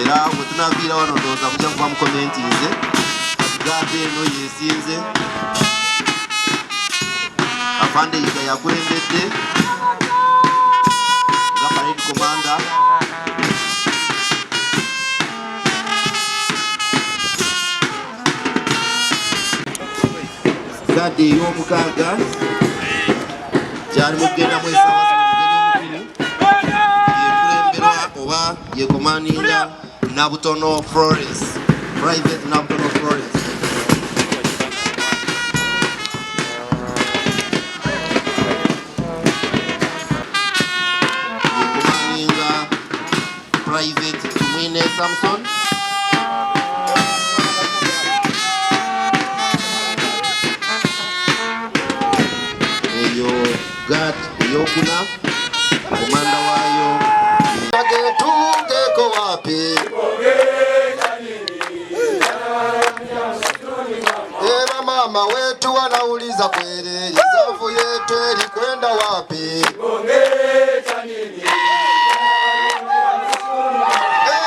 era bwe tunaviira wano ndowooza kujja kuva mu komenti nze gade eno yeesinze afande yiga yakulembedde nga parade commander gade ey'omukaaga kyali mu kugenda mu esaawa zino yekulemberwa oba yekomaninga Nabutono Florence, Private Nabutono Florence. Yekomaninga Private Tumwine Samson. Eyo gat eyokuna komanda wayo agetungeko wapi eba mama wetu wanauliza kweli zafu yetu ilikwenda wapi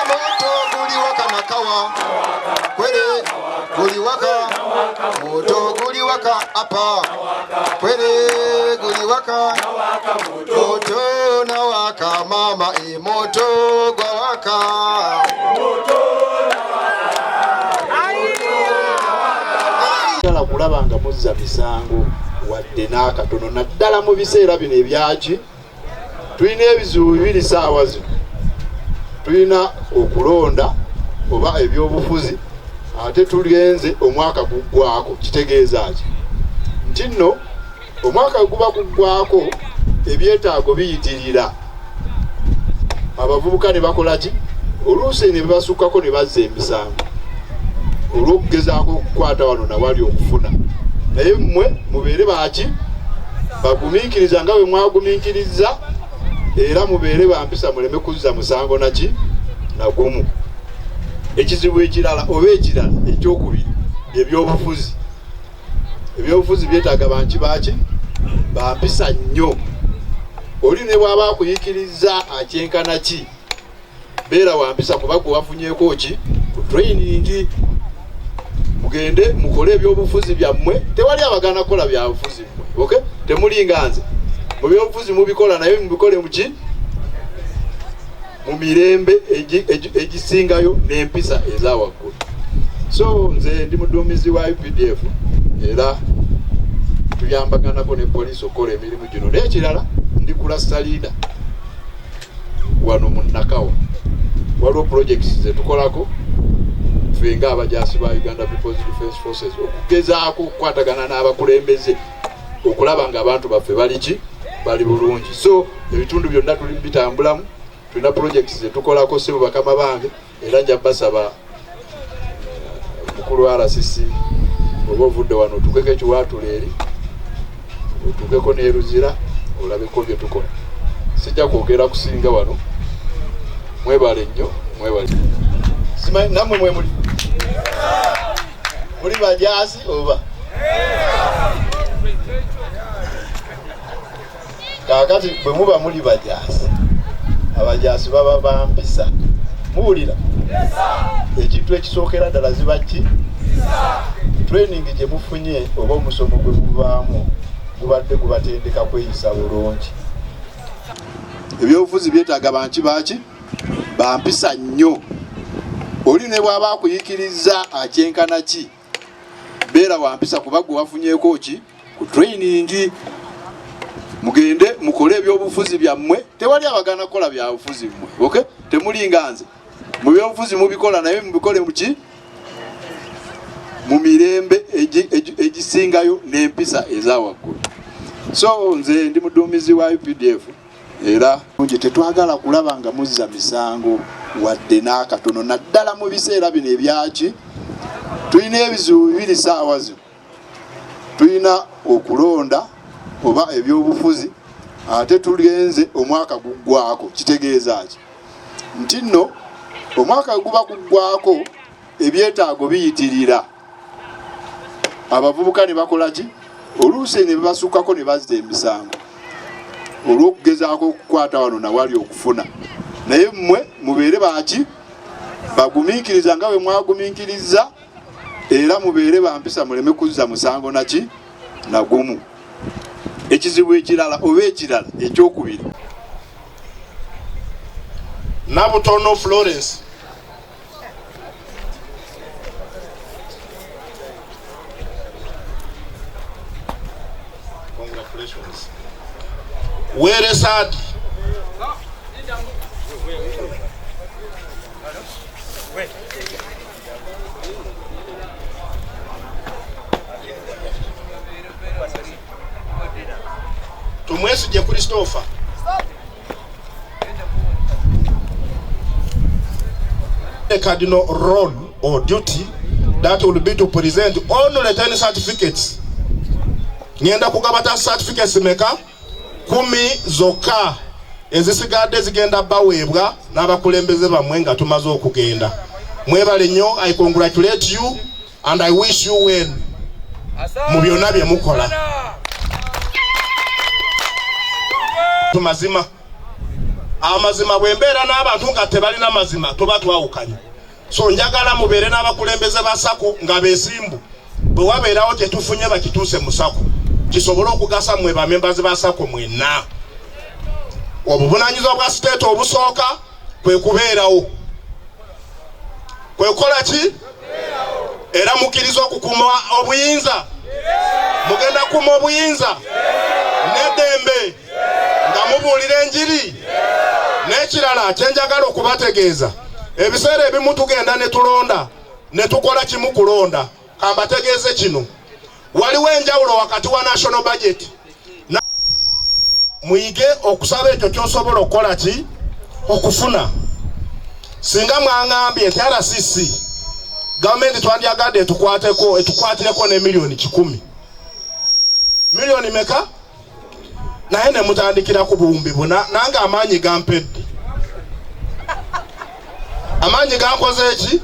moto guliwaka nakawa kweli guliwaka moto guliwaka hapa kweli guliwaka moto na waka mama moto gwa waka ala kulaba nga muzza misango wadde n'akatono naddala mu biseera bino ebyaki tulina ebizibu bibiri saawa zino tulina okulonda oba ebyobufuzi ate tugenze omwaka guggwako kitegeeza ki nti nno omwaka guba guggwako ebyetaago biyitirira abavubuka ne bakola ki oluusi ne basukkako ne bazza emisango olw'okugezaako okukwata wano nawali okufuna naye mmwe mubeere baki bagumiikiriza nga bwe mwagumiikiriza era mubeere bampisa muleme kuzza musango naki nagumu ekizibu ekirala oba ekirala ekyokubiri ebyobufuzi ebyobufuzi byetaaga banki baki bampisa nnyo oli ne bw'aba akuyikiriza akyenkana ki beera wampisa kuba gwe wafunyeeko ki ku training mugende mukole ebyobufuzi byammwe tewali abagana kukola byabufuzi mmwe okay temulinga nze mu byobufuzi mubikola naye mubikole muki mu mirembe egisingayo n'empisa eza waggulu so nze ndi muduumizi wa UPDF era tuyambaganako ne poliisi okukola emirimu gino n'ekirala ndi kulasta leader wano mu Nakawa waliwo projects zetukolako ffe nga abajaasi ba Uganda People's Defence Forces okugezaako okukwatagana n'abakulembeze okulaba nga abantu baffe baliki bali bulungi so ebitundu byonna tuli bitambulamu tulina projects zetukolako sebo bakama bange era nja basaba mukulu wa RCC oba ovudde wano otukeko ekiwaatula eri otukeko n'eruzira olabeko bye tukola sijja kwogera kusinga wano mwebale nnyo mwebale simanyi nammwe mwe muli bajaasi oba kakati bwe muba muli bajaasi abajaasi baba bampisa muwulira ekintu ekisookera ddala ziba ki training gye mufunye oba omusomo gwe muvaamu gubadde gubatendeka kweyisa bulungi ebyobufuzi byetaaga banki baki bampisa nnyo oli ne bw'aba akuyikiriza akyenkana ki beera wampisa kuba gwe wafunyeeko ki ku training mugende mukole ebyobufuzi byammwe tewali abagana kukola byabufuzi mmwe okay temulinga nze mu byobufuzi mubikola naye mubikole muki mu mirembe egisingayo n'empisa eza waggulu so nze ndi muduumizi wa UPDF era nje tetwagala kulaba nga muzza misango wadde n'akatono naddala mu biseera bino ebyaki tulina ebizibu bibiri saawa zino tulina okulonda oba ebyobufuzi ate tugenze omwaka guggwako kitegeeza ki nti nno omwaka guba guggwako ebyetaago biyitirira abavubuka ne bakola ki oluusi ne basukkako ne bazza emisango olw'okugezaako okukwata wano nawali okufuna naye mmwe mubeere baki bagumiikiriza nga bwe mwagumiikiriza era mubeere bampisa muleme kuzza musango naki nagumu. Ekizibu ekirala oba ekirala ekyokubiri Nabutono Florence congratulations. Were Sadi Tumwesije Christopher a cardinal role or duty that will be to present only 10 certificates. Ngenda kugabata certificates meka 10 zokka ezisigadde zigenda bawebwa n'abakulembeze bamwe nga tumaze okugenda. Mwebale nnyo, I congratulate you and I wish you well mu byonna bye mukola. Tumazima amazima bwembeera n'abantu nga tebalina mazima tuba twawukanye. So njagala mubeere n'abakulembeze ba SACCO nga beesimbu bwe wabeerawo tetufunye bakituuse mu SACCO kisobole okugasa mwe bamembazi ba SACCO mwenna. Obuvunaanyizibwa bwa state obusooka kwe kubeerawo kwe kukola ki era mukkiriza okukuuma obuyinza mugenda kuuma obuyinza n'eddembe nga mubuulira enjiri. N'ekirala kyenjagala okubategeeza ebiseera ebimu tugenda ne tulonda ne tukola kimu kulonda. Kambategeeze kino, waliwo enjawulo wakati wa national budget. Muyige okusaba ekyo ky'osobola okukola ki okufuna. Singa mwangambye nti RCC gavumenti twandyagadde etukwatireko ne miliyoni 10. Miliyoni meka? Naye ne mutandikira ku buwumbi buna nange amaanyi gampedde. Amaanyi gankoze eki?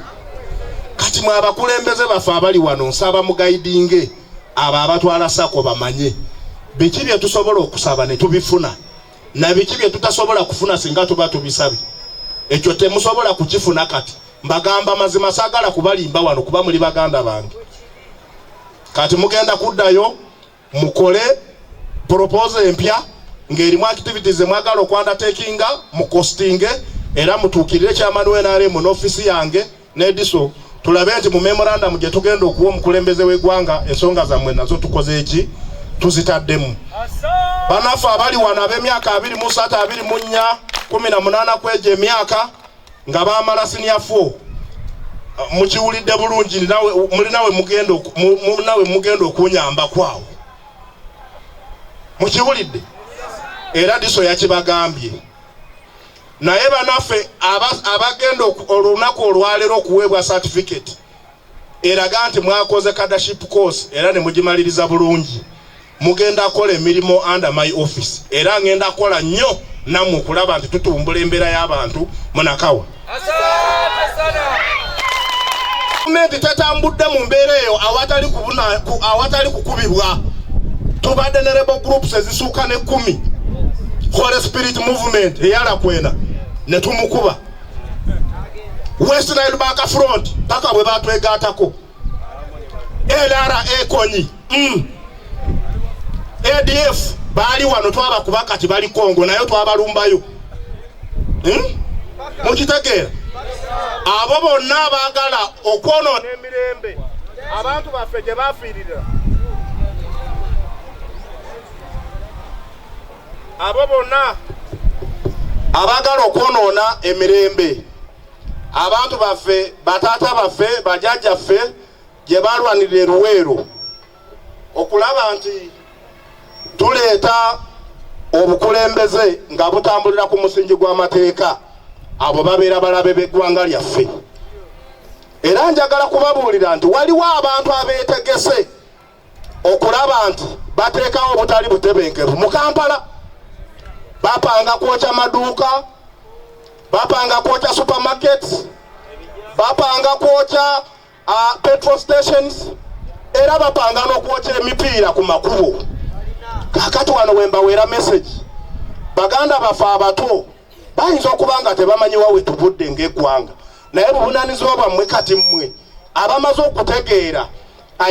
Kati mwe abakulembeze baffe abali wano nsaba mugaidinge abo abatwala SACCO bamanye biki bye tusobola okusaba ne tubifuna na biki bye tutasobola kufuna singa tuba tubisabye. Ekyo temusobola kukifuna kati. Mbagamba mazima saagala kubalimba wano kuba muli baganda bange. Kati mugenda kuddayo mukole proposal empya ng'erimu activities mwagala okwandatekinga mu costing era mutuukirire chairman w'NRM n'ofisi yange n'ediso tulabe nti mu memorandum gye tugenda okuwa omukulembeze w'eggwanga ensonga zammwe nazo tukoze eki tuzitaddemu. Banafu abali wano ab'emyaka 23 24 18 kwejo emyaka nga baamala senior 4 mukiwulidde bulungi nawe mugenda okunyamba kwawo mukiwulidde era diso yakibagambye. Naye banaffe abagenda olunaku olwaleero okuweebwa certificate eraga nti mwakoze cadaship course era ne mugimaliriza bulungi mugenda kola emirimu under my office era ngenda kola nnyo nammwe okulaba nti tutumbula embeera y'abantu munakawa. Gavumenti tetambudde mu mbeera eyo awatali kukubibwa. Tubadde ne rebel groups ezisuuka ne 10 Holy Spirit Movement eyalakwena ne tumukuba. West Nile Bank Front paka bwe batwegaatako. LRA Konyi ADF bali wano twabakuba kati bali Kongo nayo twabalumbayo. Mukitegeera abo bonna abaagala okwonoona emirembe abantu baffe gye bafiirira. Abo bonna abagala okwonoona emirembe abantu baffe bataata baffe bajjajjaffe gye balwanirira Luweero okulaba nti tuleeta obukulembeze nga butambulira ku musingi gw'amateeka abo babeera balabe b'eggwanga lyaffe. Era njagala kubabuulira nti waliwo abantu abeetegese okulaba nti bateekawo obutali butebenkevu mu Kampala. Bapanga kwokya maduuka, bapanga kwokya supermarkets, bapanga kwokya petrol stations, era bapanga n'okwokya emipiira ku makubo. Kakati wano wemba wera message baganda baffe abato bayinza okuba nga tebamanyi wa we tuvudde ng'eggwanga, naye buvunaanyizibwa bwammwe kati mmwe abamaze okutegeera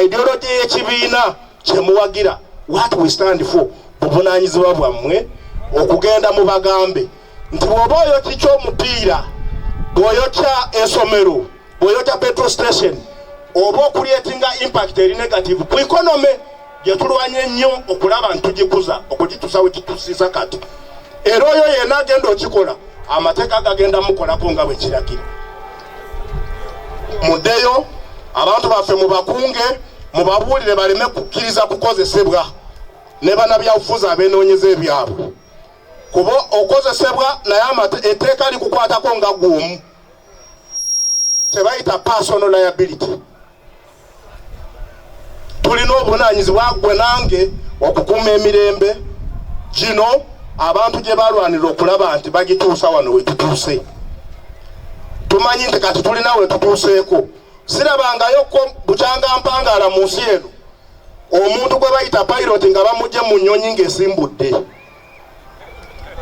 ideology y'ekibiina kye muwagira, what we stand for, buvunaanyizibwa bwammwe okugenda mu bagambe nti bw'oba oyokya ky'omupiira, bw'oyokya essomero, bw'oyokya petrol station, oba okulietinga impact eri negative ku economy gye tulwanye ennyo okulaba nti tugikuza okugituusa we kituusiza kati. Era oyo yenna agenda okikola, amateeka gagenda mukolako nga bwe kiragira. Muddeyo abantu baffe mubakunge, mubabuulire baleme kukkiriza kukozesebwa ne bannabyabufuzi abeenoonyeza ebyabwe, kuba okozesebwa naye etteeka likukwatako nga gw'omu, kyebayita personal liability. Tulina obuvunaanyizibwa gwe nange okukuuma emirembe gino abantu gye balwanira okulaba nti bagituusa wano we tutuuse. Tumanyi nti kati tulina we tutuuseeko. Sirabangayo bukyanga mpangaala mu nsi eno omuntu gwe bayita pilot nga bamugye mu nnyonyi ng'esimbudde.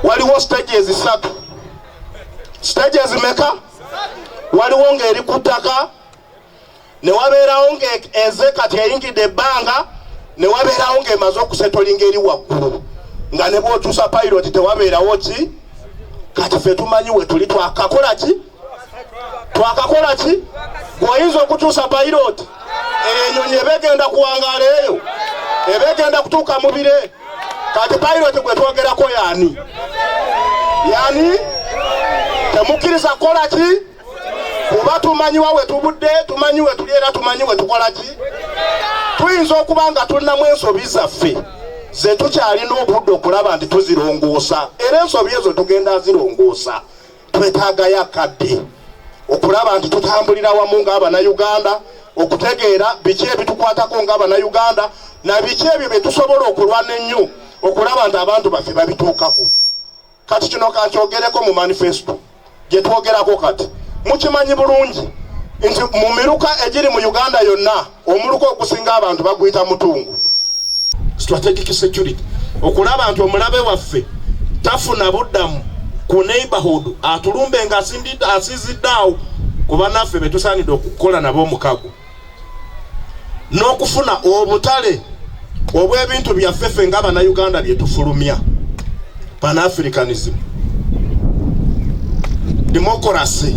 Waliwo stages 3. Stages meka? Waliwo ng'eri ku ttaka, ne wabeerawo ng'eze kati eyingidde ebbanga, ne wabeerawo ng'emaze okusetolinga eri waggulu, nga ne bw'okyusa pilot tewabeerawo ki. Kati ffe tumanyi we tuli twakakola ki? Twakakola ki? Gw'oyinza okukyusa pilot, enyonyi ebegenda kuwangaala eyo, ebegenda kutuuka mu bire. Kati pilot gwe twogerako yaani? Yaani temukkiriza kukola ki? Kuba tumanyi wawe tubudde, tumanyi we tuli era tumanyi we tukola ki. Tuyinza okuba nga tulinamu ensobi zaffe ze tukyalina obudde okulaba nti tuzirongoosa, era ensobi ezo tugenda zirongoosa. Twetaagayo akadde okulaba nti tutambulira wamu ng'Abannayuganda, okutegeera biki ebitukwatako ng'Abannayuganda na biki ebyo bye tusobola okulwana ennyo okulaba nti abantu baffe babituukako. Kati kino kankyogereko mu manifesto gye twogerako kati. Mukimanyi bulungi nti mu miruka egiri mu Uganda yonna omuluka okusinga abantu baguyita mutungu. Strategic security, okulaba nti omulabe waffe tafuna buddamu ku neighborhood atulumbe nga asiziddaawo ku bannaffe be tusaanidde okukola nabo omukago, n'okufuna obutale obw'ebintu byaffe ffe ng'Abannayuganda bye tufulumya. Pan-Africanism, democracy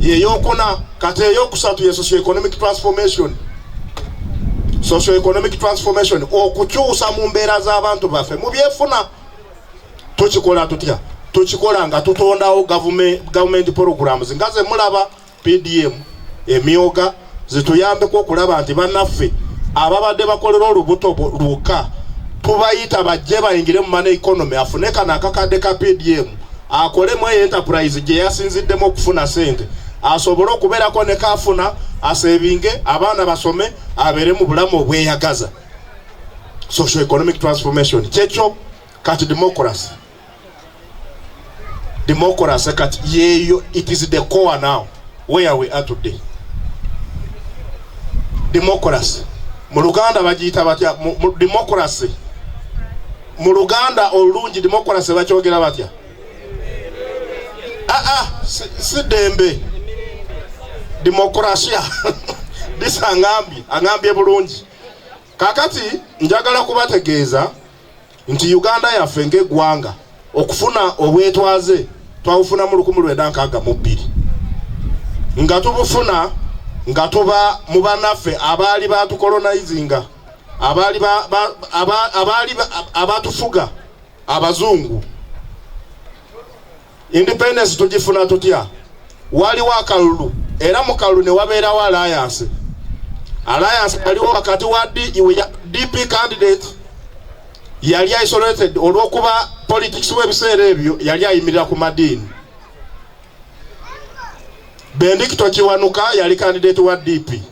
yeyokuna, kati eyokusatu ye socio-economic transformation. Socio-economic transformation, okukyusa mu mbeera z'abantu baffe mu byefuna. Tukikola tutya? Tukikola nga tutondawo government programs nga ze mulaba PDM, emyoga zituyambeko okulaba nti bannaffe ababadde bakolera olubuto luka tubayita bajje bayingire mu money economy, afune kana akakadde ka PDM akolemu enterprise gye yasinziddemu okufuna sente, asobole okubeerako ne kafuna, asevinge, abaana basome, abeere mu bulamu obweyagaza. Socio-economic transformation kyekyo. Kati democracy, democracy kati yeyo, it is the core now where we are today. Democracy mu Luganda bagiyita batya? Democracy mu Luganda olungi democracy bakyogera batya? Si dembe, demokrasia. This angambye bulungi. Kakati njagala kubategeeza nti Uganda yaffe ng'eggwanga okufuna obwetwaze twabufuna mu 1962, nga tubufuna nga tuba mu bannaffe abaali batukolonizinga, abaali abatufuga abazungu. Independence tugifuna tutya? Waliwo akalulu, era mu kalulu ne wabeerawo alliance. Alliance waliwo wakati wa DP candidate yali isolated olw'okuba politics w'ebiseera ebyo yali ayimirira ku madiini. Bendikito Kiwanuka yali candidate wa DP.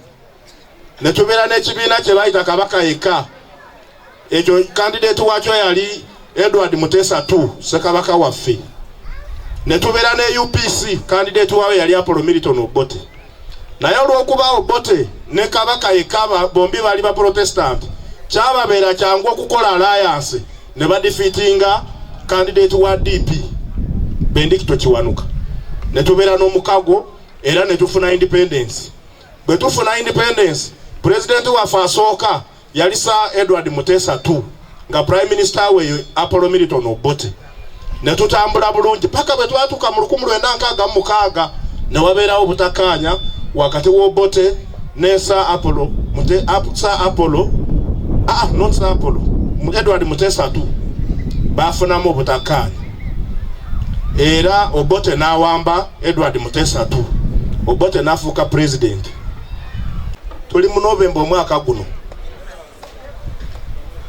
Ne tubeera n'ekibiina kye bayita Kabaka Eka. Ekyo candidate wakyo yali Edward Mutesa II, Ssekabaka waffe. Ne tubeera ne UPC, candidate wawe yali Apollo Milton Obote. Naye olw'okuba Obote ne Kabaka Eka bombi bali ba Protestant, kyababeera kyangu okukola alliance ne badefeatinga candidate wa DP Bendikito Kiwanuka ne tubeera n'omukago era ne tufuna independence. Bwe tufuna independence, president waffe asooka yali Sir Edward Mutesa II nga prime minister we Apollo Milton Obote. Ne tutambula bulungi paka bwe twatuuka mu 1966 ne wabeerawo obutakkaanya wakati w'Obote ne Sir Apollo Edward Mutesa II bafunamu obutakkaanya. Era Obote n'awamba Edward Mutesa II. Obote n'afuuka president. Tuli mu November omwaka guno.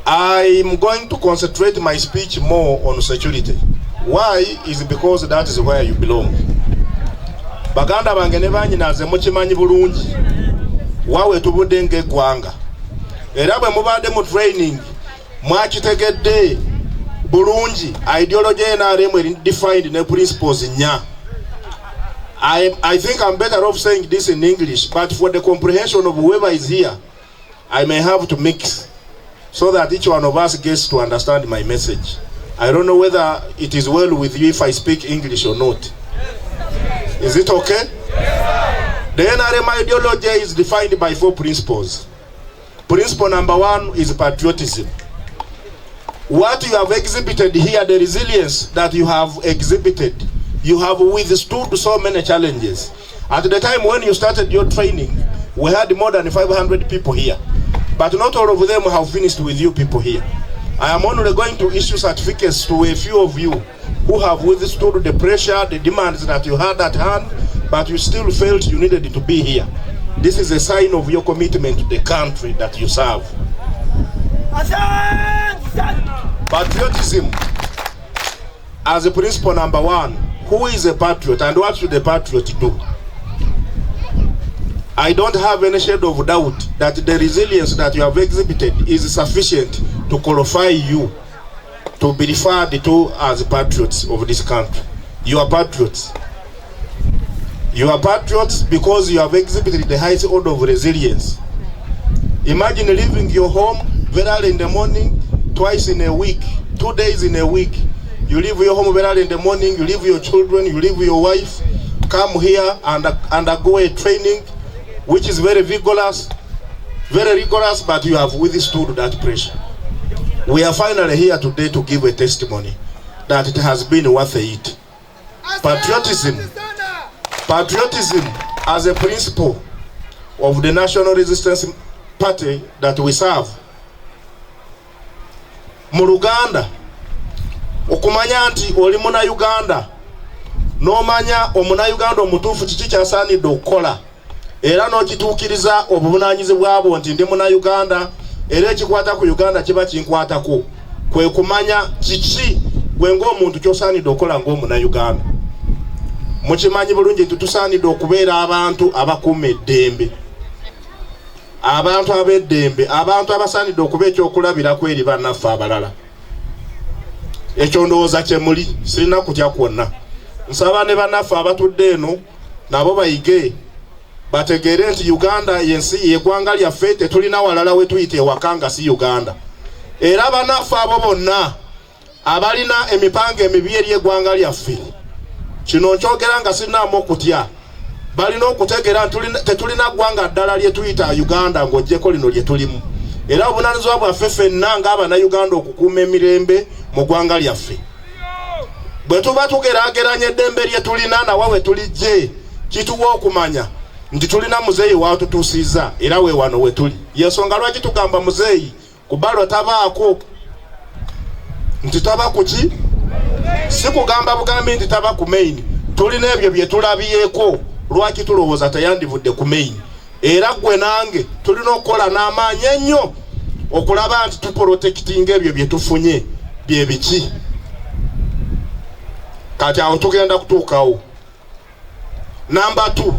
I'm going to concentrate my speech more on security. Why? Is because that is where you belong. Baganda bange ne banyinaze mukimanyi bulungi. Wawe tubudde ng'eggwanga. Era bwe mubadde mu training mwakitegedde bulungi ideology NRM is defined ne principles nya. I think I'm better off saying this in English, but for the comprehension of whoever is here, I may have to mix so that each one of us gets to understand my message. I don't know whether it is well with you if I speak English or not. Is it okay? The NRM ideology is defined by 4 principles. Principle number 1 is patriotism. What you have exhibited here, the resilience that you have exhibited, you have withstood so many challenges. At the time when you started your training, we had more than 500 people here. But not all of them have finished with you people here. I am only going to issue certificates to a few of you who have withstood the pressure, the demands that you had at hand, but you still felt you needed to be here. This is a sign of your commitment to the country that you serve. Patriotism as a principle number 1. Who is a patriot and what should a patriot do? I don't have any shade of doubt that the resilience that you have exhibited is sufficient to qualify you to be referred to as patriots of this country. You are patriots. You are patriots because you have exhibited the highest order of resilience. Imagine leaving your home very early in the morning, twice in a week, 2 days in a week. You leave your home very early in the morning, you leave your children, you leave your wife, come here and undergo a training which is very rigorous, but you have withstood that pressure. We are finally here today to give a testimony that it has been worth it. Patriotism as a principle of the National Resistance Party that we serve. Mu Luganda, okumanya nti oli muna Uganda, n'omanya omuna Uganda omutuufu kiki kyasaanidde okukola, era n'okituukiriza obuvunaanyizibwa bwo nti ndi muna Uganda, era ekikwata ku Uganda kiba kinkwatako, kwe kumanya kiki gwe ng'omuntu ky'osaanidde okukola ng'omuna Uganda. Mukimanyi bulungi nti tusaanidde okubeera abantu abakuuma eddembe, abantu ab'eddembe, abantu abasaanidde okuba ekyokulabirako eri bannaffe abalala. Ekyo ndowooza kye muli, sirina kutya kwonna. Nsaba ne bannaffe abatudde eno nabo bayige bategeere nti Uganda yensi yeggwanga lyaffe, tetulina walala we tuyita ewaka nga si Uganda. Era bannaffe abo bonna abalina emipango emibi eri eggwanga lyaffe, kino nkyogera nga sirinaamu okutya, balina okutegeera tetulina ggwanga ddala lye tuyita Uganda ng'oggyeko lino lye tulimu. Era obunaanyizibwa bwaffe ffenna ng'Abannayuganda okukuuma emirembe mu ggwanga lyaffe. Bwe tuba tugeraageranya eddembe lye tulina nawe we tulijje, kituwa okumanya nti tulina muzeeyi w'atutuusizza era we wano we tuli. Y'ensonga lwaki tugamba muzeeyi ku balo tabaako, nti taba kuki? Si kugamba bugambi nti taba ku main. Tulina ebyo bye tulabyeko, lwaki tulowooza tayandivudde ku main. Era gwe nange tulina okukola n'amaanyi ennyo okulaba nti tuprotectinga ebyo bye tufunye bye biki. Kati awo tugenda kutuukawo. Number 2,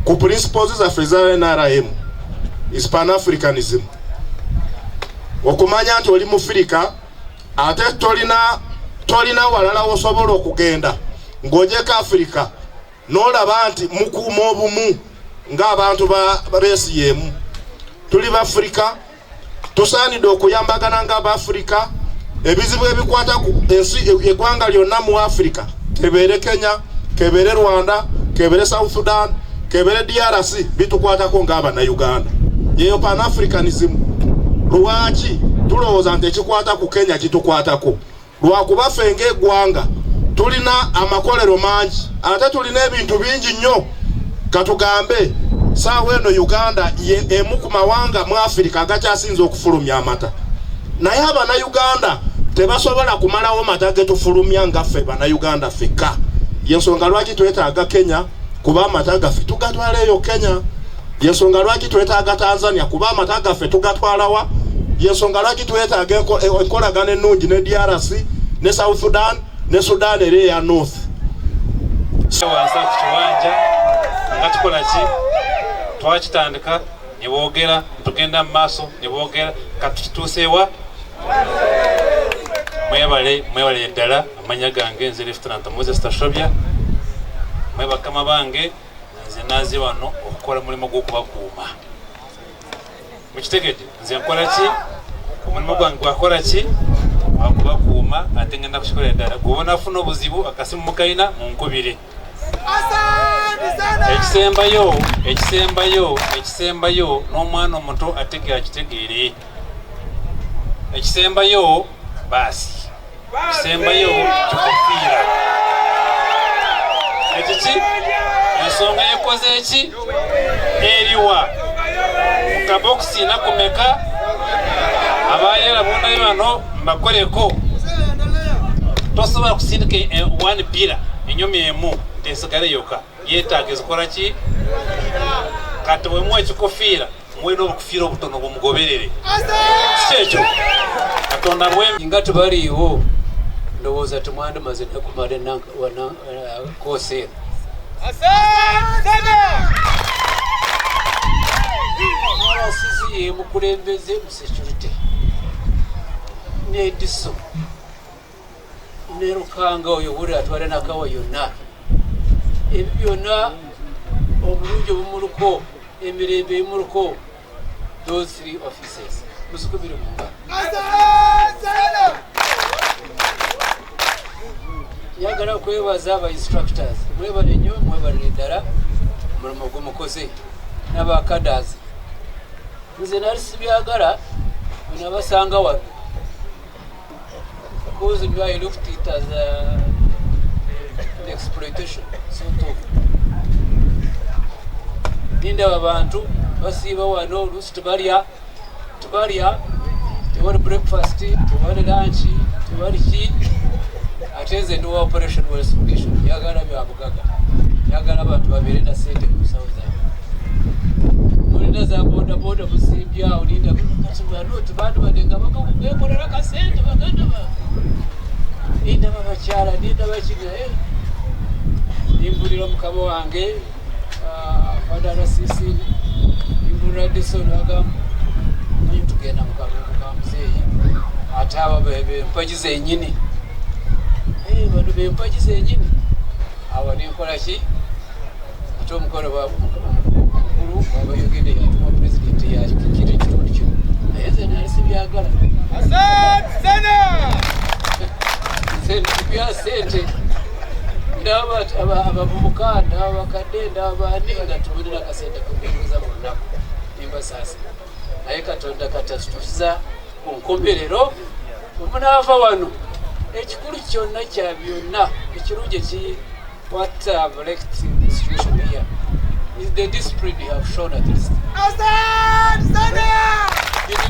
ku principles zaffe za NRM is Pan-Africanism. Okumanya nti oli Mufirika ate tolina walala wosobola okugenda ng'ogyeko Afrika n'olaba nti mukuuma obumu ng'abantu beesi y'emu. Tuli Bafrika, tusaanidde okuyambagana ng'Abafrika, ebizibu ebikwata ku ensi eggwanga lyonna mu Africa, kebere Kenya, kebere Rwanda, kebere South Sudan, kebere DRC, bitukwatako ng'aba na Uganda. Yeyo Pan-Africanism. Lwaki tulowooza nti ekikwata ku Kenya kitukwatako? Lwakuba ffe ng'eggwanga tulina amakolero mangi, ate tulina ebintu bingi nnyo. Katugambe saawa eno Uganda emu ku mawanga mu Africa agakyasinze okufulumya amata, naye Abannayuganda tebasobola kumalawo mata ge tufulumya nga ffe Bannayuganda ffekka. Yensonga lwaki twetaaga Kenya kuba amata gaffe tugatwaleeyo Kenya. Yensonga lwaki twetaaga Tanzania kuba amata gaffe tugatwalawa. Yensonga lwaki twetaaga enkolagano ennungi ne DRC ne South Sudan ne Sudan eri eya North. Wansa ku kiwanja nga tukola ki twakitandika ne boogera tugenda mu maaso ne boogera katukituuseewa. Mwebale ddala, amanya gange nze Lieutenant Moses Tashobya. Mwebakama bange nze naze wano okukola mulimu gw'okubakuuma. Mukitegedde nze nkola ki? Omulimu gwange gwakola ki? Akubakuuma ate ngenda kukikolera ddala. Gw'obona afuna obuzibu akasimu mukayina munkubire. Ekisembayo n'omwana omuto ategera kitegeere. Ekisembayo basi. Ekisembayo kikofiira. Ekiki ensonga ekoze eki eriwa mukabokisi nakumeka abayera bonayo wano mbakoleko. Tosobola kusindika one pira enyomi emu tesigale yoka yeetaaga ezikola ki? Kati bwe muwa ekikofiira mwena obukufiira obutono bumugoberere. Kyekyo Katonda bwe nga tubaliiwo ndowooza temwandimaze nakumala koseera. Sisi ye mukulembeze mu security n'ediso ne Rukanga oyo buli atwala n'akawa yonna. Ebyo byonna obulungi obumuluko, emirembe emuluko, those three officers musukubire mu ngalo. Yagala okwebaza aba instructors, mwebale nnyo, mwebale ddala omulimu gw'omukoze n'abakadazi. Nze nali sibyagala bwe nabasanga wano because I looked it as an exploitation sort of. Nindaba abantu basiiba wano oluusi tebalya, tewali breakfast, tewali lunch, tewali ki. Ate nze ndi wa operation restoration, yagala bya bugaga, yagala abantu babeere na ssente ku nsawo zaabwe. Mulina za bodaboda musimbya olinda kati bantu badenga bekolera kasente baganda ba ndaba bakyala ndaba kigaye nimbulira mukama wange Fadala Sisi nimbulira Disono agamba tugenda mukama muzeeyi ate aba bempaji zenyini bantu bempaji zenyini aba nenkola ki ate omukolo mukulu wabayogedde yatuma pulezidenti yakikira ekitundu kino naye nze nali sibyagala. Bya sente ndaba abavubuka ndabakadde ndabani nga tubulira kasente kubibuza mu lunaku nimba sasa naye Katonda katatutuza ku nkomerero omunaava wano ekikulu kyonna kya byonna ekirungi ki what I've liked in the situation here is the discipline you have shown at least.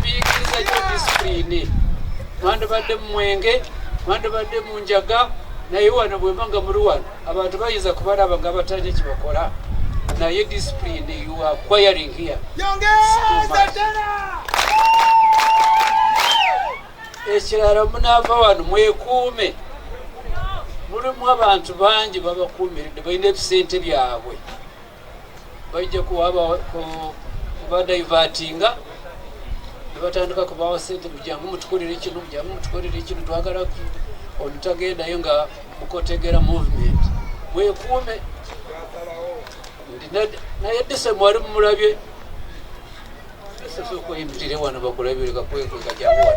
Biyigiriza nnyo discipline. Mwandibadde mu mwenge, mwandibadde mu njaga, naye wano bwe mba nga muli wano abantu bayinza kubalaba nga batalina kibakola, naye discipline you are acquiring here. Ekirala munaava wano mwekuume. Mulimu abantu bangi babakuumiridde balina ebisente byabwe. Bajja kubadaivatinga nebatandika kubawa sente mujangu mutukolere kino twagala olutagendayo nga mukotegera movement mwekuume. Naye Disemba wali mumulabye soko yimtire wano bakulabirika kwenko kajyawo